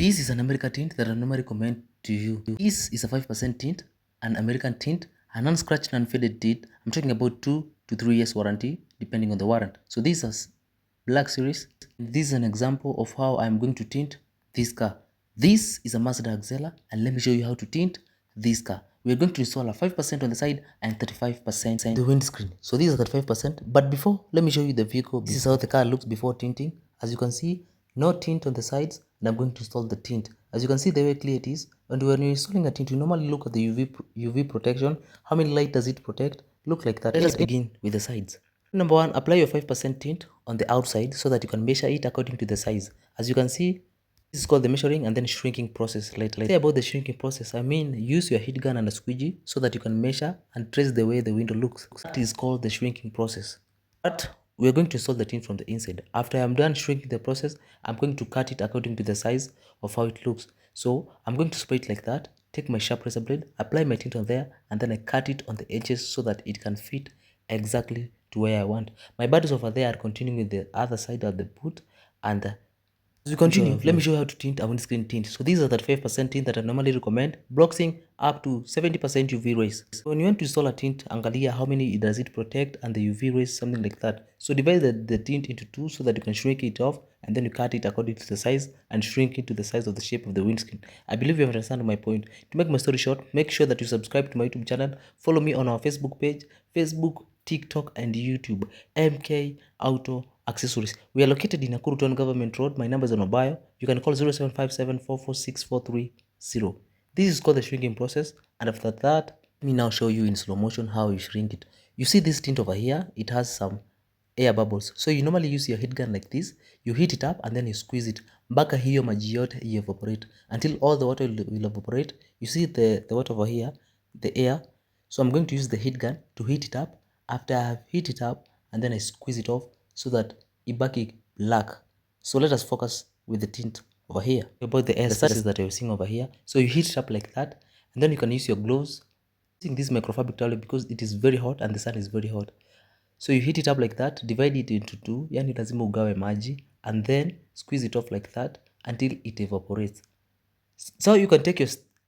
This is an American tint that I normally recommend to you. This is a 5% tint, an American tint, an unscratched and unfaded tint. I'm talking about 2 to 3 years warranty depending on the warrant. So this is Black Series. This is an example of how I'm going to tint this car. This is a Mazda Axela, and let me show you how to tint this car. We're going to install a 5% on the side and 35% the windscreen. So these are 35%. But before, let me show you the vehicle. This is how the car looks before tinting. As you can see, no tint on the sides, and I'm going to install the tint. As you can see the way clear it is, and when you're installing a tint, you normally look at the UV protection. How many light does it protect? Look like that. Let us begin with the sides. Number 1, apply your 5% tint on the outside so that you can measure it according to the size. As you can see, this is called the measuring and then shrinking process later. Say about the shrinking process, I mean use your heat gun and a squeegee so that you can measure and trace the way the window looks. That is called the shrinking process. But we're going to install the tint from the inside. After I'm done shrinking the process, I'm going to cut it according to the size of how it looks. So I'm going to spray it like that, take my sharp razor blade, apply my tint on there, and then I cut it on the edges so that it can fit exactly to where I want. My buddies over there are continuing with the other side of the boot, and as we continue, let me show you how to tint a windscreen tint. So these are the 5% tint that I normally recommend, blocking up to 70% UV rays. So when you want to install a tint, angalia how many does it protect and the UV rays, something like that. So divide the tint into 2 so that you can shrink it off, and then you cut it according to the size and shrink it to the size of the shape of the windscreen. I believe you understand my point. To make my story short, make sure that you subscribe to my YouTube channel, follow me on our Facebook page, Facebook, TikTok and YouTube, MK Auto Accessories. We are located in Nakuru Town Government Road. My number is on my bio. You can call 0757446430. This is called the shrinking process, and after that, let me now show you in slow motion how you shrink it. You see this tint over here, it has some air bubbles. So you normally use your heat gun like this, you heat it up and then you squeeze it. Mpaka hiyo maji yote evaporate until all the water will evaporate. You see the water over here, the air. So I'm going to use the heat gun to heat it up. After I have heat it up and then I squeeze it off so that ibaki black. So let us focus with the tint over here. About the air surfaces that you're seeing over here. So you heat it up like that, and then you can use your gloves. Using this microfabric towel because it is very hot and the sun is very hot. So you heat it up like that, divide it into 2, yani lazima ugawe maji, and then squeeze it off like that until it evaporates. So you can take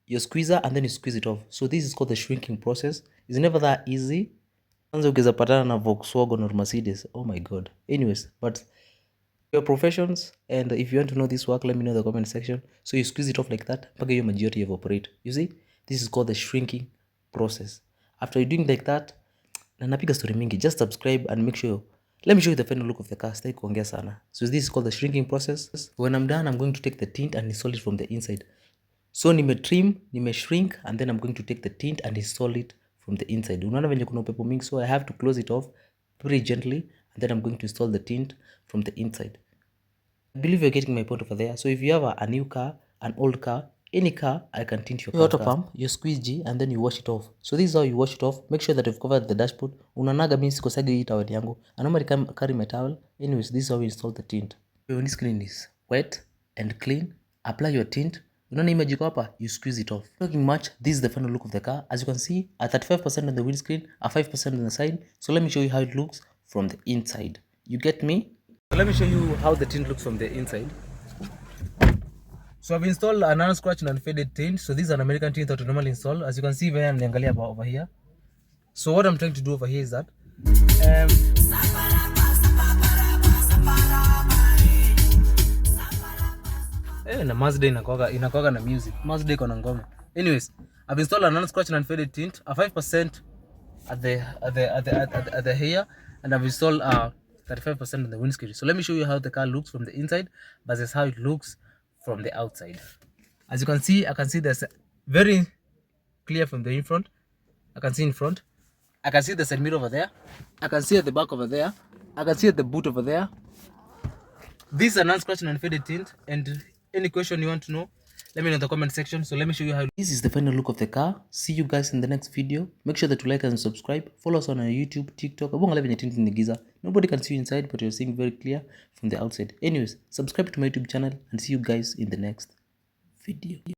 your squeezer and then you squeeze it off. So this is called the shrinking process. It's never that easy. Kwanza ukiweza patana na Volkswagen or Mercedes, oh my god. Anyways, but your professions, and if you want to know this work, let me know in the comment section. So you squeeze it off like that mpaka hiyo maji yote evaporate. You see, this is called the shrinking process. After you doing like that, na napiga story mingi, just subscribe and make sure. Let me show you the final look of the car. Sitaki kuongea sana. So this is called the shrinking process. When I'm done, I'm going to take the tint and install it from the inside. So nime shrink, and then I'm going to take the tint and install it from the inside. Unaona venye kuna upepo mingi, so I have to close it off very gently, and then I'm going to install the tint from the inside. I believe you're getting my point over there. So if you have a new car, an old car, any car, I can tint your car. You auto pump, you squeegee, and then you wash it off. So this is how you wash it off. Make sure that you've covered the dashboard. Unanaga mimi sikosagi hii towel yangu. I normally carry my towel. Anyways, this is how we install the tint. Your windscreen is wet and clean. Apply your tint. Unaona image iko hapa, you squeeze it off. Talking much, this is the final look of the car. As you can see, a 35% on the windscreen, a 5% on the side. So let me show you how it looks from the inside. You get me? So let me show you how the tint looks from the inside. So I've installed an unscratched and unfaded tint. So this is an American tint that we normally install. As you can see, niangalia over here. So what I'm trying to do over here is that na Mazda inakuwaga na music. Mazda iko na ngoma. Anyways, I've installed an unscratched and unfaded tint, a 5% at the here, and I've installed 35% on the windscreen. So let me show you how the car looks from the inside versus how it looks from the outside. As you can see, I can see there's very clear from the in front. I can see in front. I can see the side mirror over there. I can see at the back over there. I can see at the boot over there. This is an unscratched and unfaded tint, and any question you want to know, let me know in the comment section. So let me show you how. This is the final look of the car. See you guys in the next video. Make sure that you like and subscribe. Follow us on our YouTube, TikTok. Nobody can see you inside, but you're seeing very clear from the outside. Anyways, subscribe to my YouTube channel and see you guys in the next video.